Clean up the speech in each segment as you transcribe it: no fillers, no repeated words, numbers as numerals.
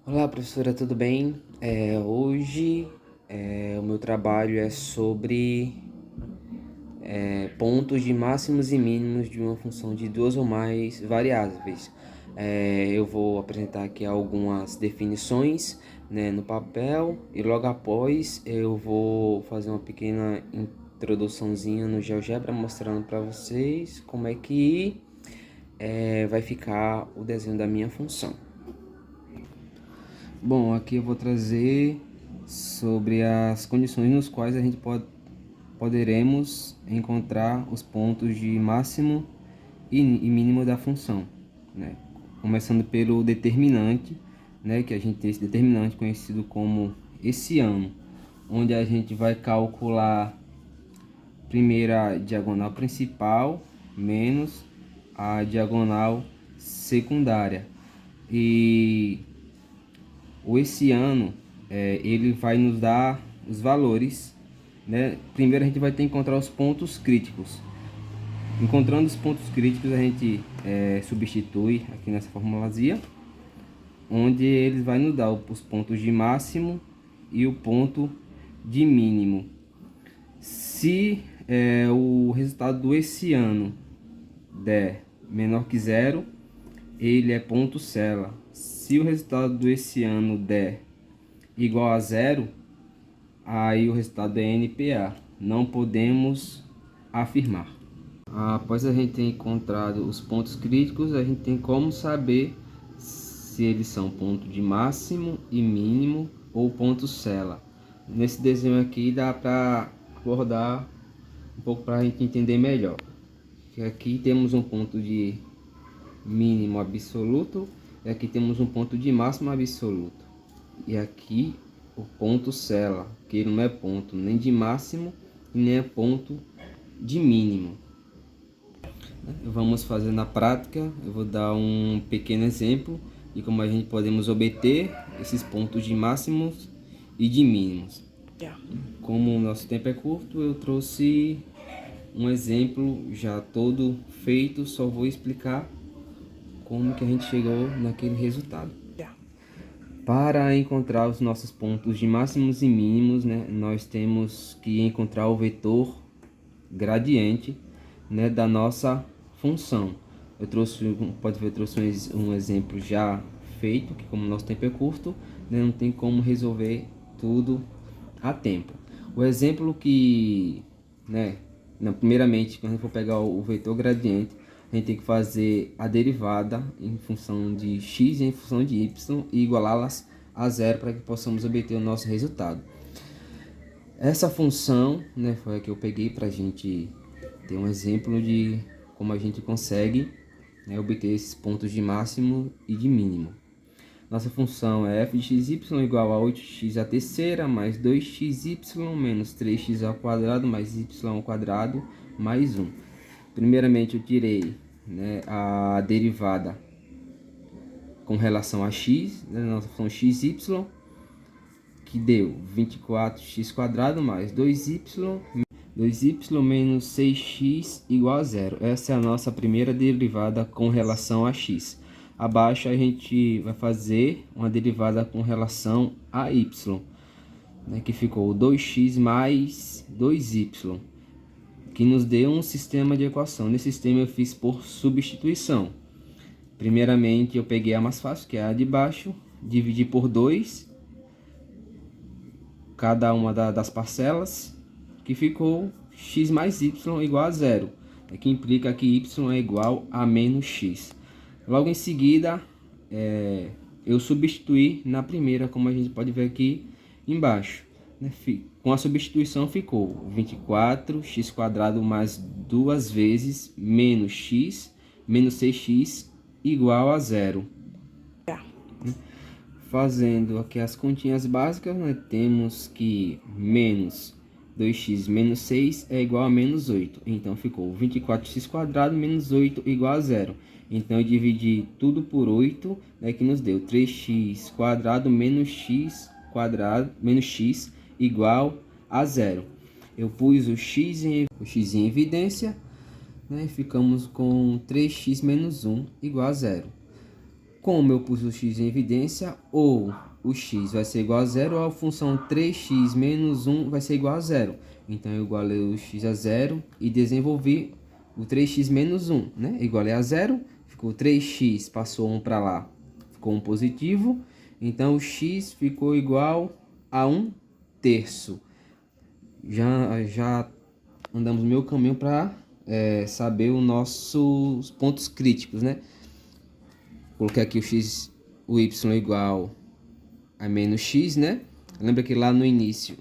Olá, professora, tudo bem? Hoje o meu trabalho é sobre pontos de máximos e mínimos de uma função de duas ou mais variáveis. Eu vou apresentar aqui algumas definições, né, no papel e logo após eu vou fazer uma pequena introduçãozinha no GeoGebra mostrando para vocês como é que vai ficar o desenho da minha função. Bom, aqui eu vou trazer sobre as condições nos quais a gente poderemos encontrar os pontos de máximo e mínimo da função, né? Começando pelo determinante, né? Que a gente tem esse determinante conhecido como esse ano, onde a gente vai calcular primeiro a diagonal principal menos a diagonal secundária. E o esse ano ele vai nos dar os valores, né? Primeiro a gente vai ter que encontrar os pontos críticos. Encontrando os pontos críticos, a gente substitui aqui nessa formulazinha, onde eles vai nos dar os pontos de máximo e o ponto de mínimo. Se o resultado do esse ano der menor que zero, ele é ponto cela. Se o resultado do esse ano der igual a zero, aí o resultado é NPA. Não podemos afirmar. Após a gente ter encontrado os pontos críticos, a gente tem como saber se eles são ponto de máximo e mínimo ou ponto cela. Nesse desenho aqui dá para abordar um pouco para a gente entender melhor. Aqui temos um ponto de mínimo absoluto e aqui temos um ponto de máximo absoluto. E aqui o ponto cela, que ele não é ponto nem de máximo e nem é ponto de mínimo. Vamos fazer na prática. Eu vou dar um pequeno exemplo de como a gente podemos obter esses pontos de máximos e de mínimos. Como o nosso tempo é curto, eu trouxe um exemplo já todo feito, só vou explicar como que a gente chegou naquele resultado. Para encontrar os nossos pontos de máximos e mínimos, né, nós temos que encontrar o vetor gradiente, né, da nossa função. Eu trouxe, pode ver, eu trouxe um exemplo já feito, que como o nosso tempo é curto, né, não tem como resolver tudo a tempo. O exemplo que, né, não, primeiramente, quando a gente for pegar o vetor gradiente, a gente tem que fazer a derivada em função de x e em função de y e igualá-las a zero para que possamos obter o nosso resultado. Essa função, né, foi a que eu peguei para a gente ter um exemplo de como a gente consegue, né, obter esses pontos de máximo e de mínimo. Nossa função é f de xy igual a 8x à terceira mais 2xy menos 3x ao quadrado mais y ao quadrado mais 1. Primeiramente eu tirei, né, a derivada com relação a x, né, nossa função xy, que deu 24x² mais 2y menos 6x igual a zero. Essa é a nossa primeira derivada com relação a x. Abaixo a gente vai fazer uma derivada com relação a y, né, que ficou 2x mais 2y, que nos deu um sistema de equação. Nesse sistema eu fiz por substituição. Primeiramente eu peguei a mais fácil, que é a de baixo, dividi por 2 cada uma das parcelas, que ficou x mais y igual a zero, que implica que y é igual a menos x. Logo em seguida, eu substituí na primeira, como a gente pode ver aqui embaixo. Com a substituição ficou 24x² mais 2 vezes menos x menos 6x igual a zero. Fazendo aqui as continhas básicas, nós temos que menos 2x menos 6 é igual a menos 8. Então ficou 24x² menos 8 igual a zero. Então eu dividi tudo por 8, né, que nos deu 3x² menos x igual a zero. Eu pus o x em evidência, né, ficamos com 3x menos 1 igual a zero. Como eu pus o x em evidência, ou o x vai ser igual a zero, ou a função 3x menos 1 vai ser igual a zero. Então, eu igualei o x a zero e desenvolvi o 3x menos 1, né? Igualei a zero, ficou 3x, passou 1 para lá, ficou um positivo. Então, o x ficou igual a 1/3. Já andamos no meu caminho para saber os nossos pontos críticos, né? Coloquei aqui o y igual a menos x, né? Lembra que lá no início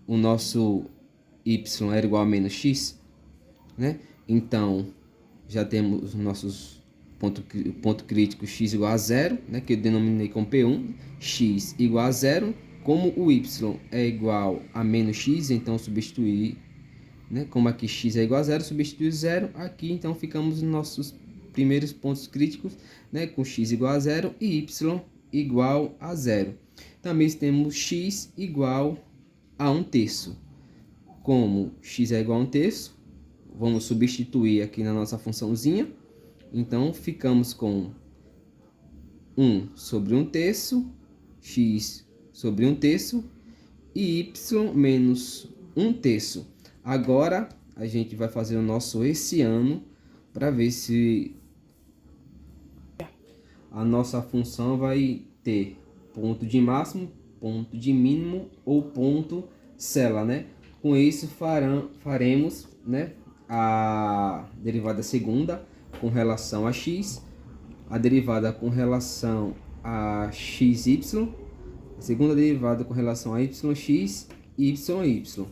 o nosso y era igual a menos x, né? Então, já temos os nossos ponto crítico x igual a zero, né? Que eu denominei como P1, x igual a zero. Como o y é igual a menos x, então substituir, né? Como aqui x é igual a zero, substituir zero. Aqui, então, ficamos nos nossos primeiros pontos críticos, né? Com x igual a zero e y igual a zero. Também temos x igual a 1/3. Como x é igual a 1/3, vamos substituir aqui na nossa funçãozinha. Então, ficamos com 1 sobre 1/3, x sobre 1/3 e y menos 1/3. Agora, a gente vai fazer o nosso esse ano para ver se a nossa função vai ter ponto de máximo, ponto de mínimo ou ponto cela, né? Com isso faremos, né, a derivada segunda com relação a x, a derivada com relação a xy, a segunda derivada com relação a yx e y.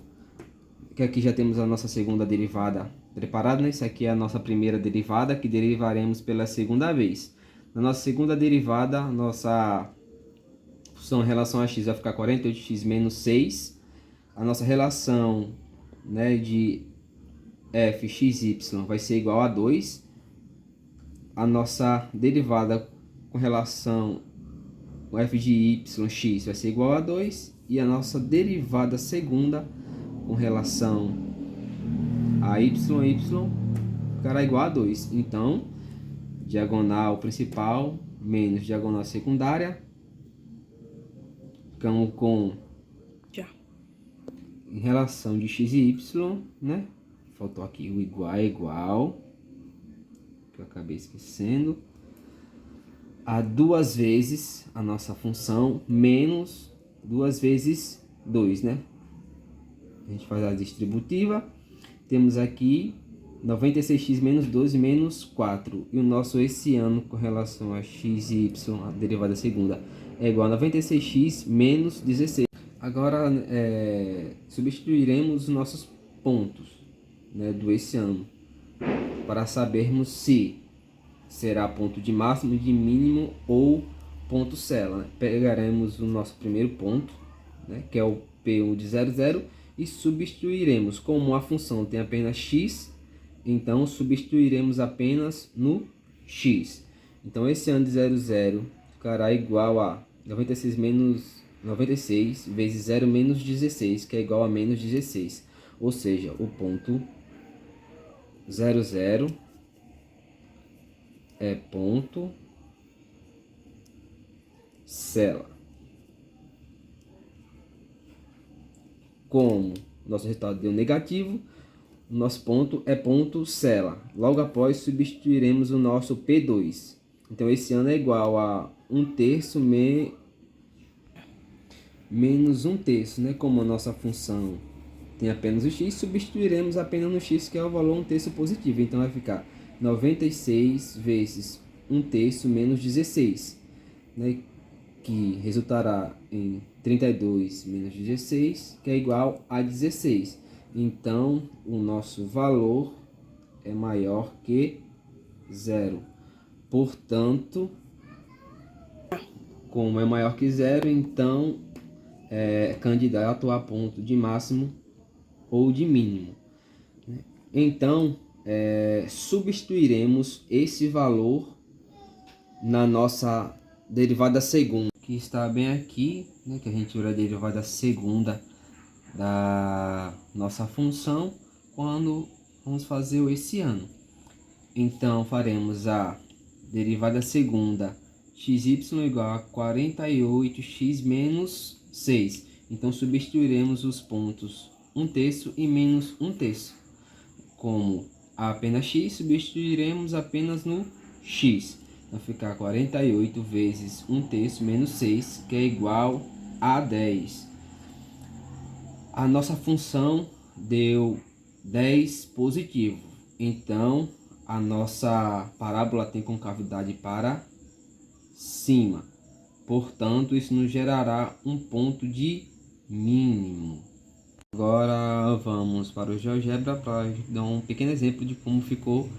Que aqui já temos a nossa segunda derivada preparada, né? Isso aqui é a nossa primeira derivada que derivaremos pela segunda vez. Na nossa segunda derivada, nossa função em relação a x vai ficar 48x menos 6. A nossa relação, né, de fxy vai ser igual a 2. A nossa derivada com relação ao f de yx vai ser igual a 2. E a nossa derivada segunda com relação a y ficará igual a 2. Então, diagonal principal menos diagonal secundária, ficamos com em relação de x e y, né? Faltou aqui o igual é igual, que eu acabei esquecendo, a 2 vezes a nossa função menos 2 vezes 2, né? A gente faz a distributiva, temos aqui 96x menos 12 menos 4. E o nosso esse ano com relação a x e y, a derivada segunda, é igual a 96x menos 16. Agora, substituiremos os nossos pontos, né, do esse ano, para sabermos se será ponto de máximo, de mínimo ou ponto cela, né? Pegaremos o nosso primeiro ponto, né, que é o P1 de 00, e substituiremos. Como a função tem apenas x, então substituiremos apenas no x. Então, esse ano de 00 ficará igual a 96 vezes 0 menos 16, que é igual a menos 16. Ou seja, o ponto 00 é ponto cela. Como nosso resultado deu negativo, o nosso ponto é ponto cela. Logo após, substituiremos o nosso P2. Então, esse ano é igual a 1/3 menos 1/3, né? Como a nossa função tem apenas o x, substituiremos apenas no x, que é o valor 1/3 positivo. Então, vai ficar 96 vezes 1/3 menos 16, né? Que resultará em 32 menos 16, que é igual a 16. Então, o nosso valor é maior que 0. Portanto, como é maior que 0, então é candidato a ponto de máximo ou de mínimo. Então, substituiremos esse valor na nossa derivada segunda, que está bem aqui, né, que a gente tirou a derivada segunda da nossa função quando vamos fazer o esse ano. Então, faremos a derivada segunda xy igual a 48x menos 6. Então, substituiremos os pontos 1/3 e menos 1/3. Como há apenas x, substituiremos apenas no x. Vai ficar 48 vezes 1/3 menos 6, que é igual a 10. A nossa função deu 10 positivo. Então, a nossa parábola tem concavidade para cima. Portanto, isso nos gerará um ponto de mínimo. Agora vamos para o GeoGebra para dar um pequeno exemplo de como ficou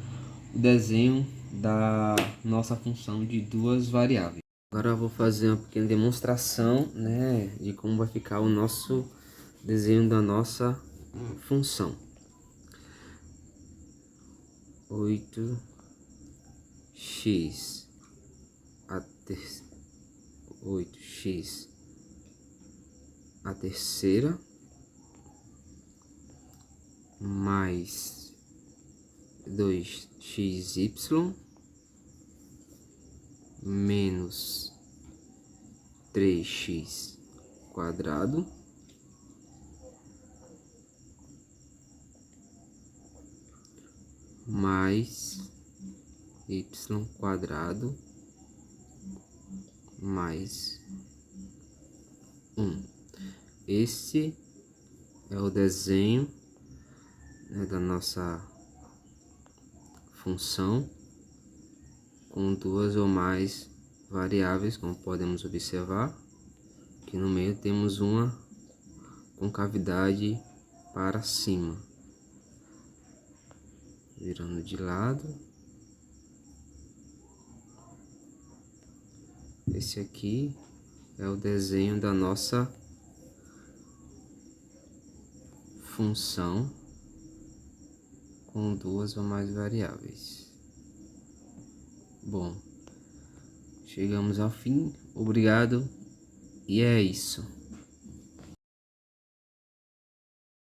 o desenho da nossa função de duas variáveis. Agora eu vou fazer uma pequena demonstração, né, de como vai ficar o nosso desenho da nossa função. 8x 8x a terceira mais 2xy menos 3x quadrado mais y quadrado mais 1. Esse é o desenho, né, da nossa função com duas ou mais variáveis, como podemos observar. Aqui no meio temos uma concavidade para cima. Virando de lado. Esse aqui é o desenho da nossa função com duas ou mais variáveis. Bom, chegamos ao fim. Obrigado e é isso.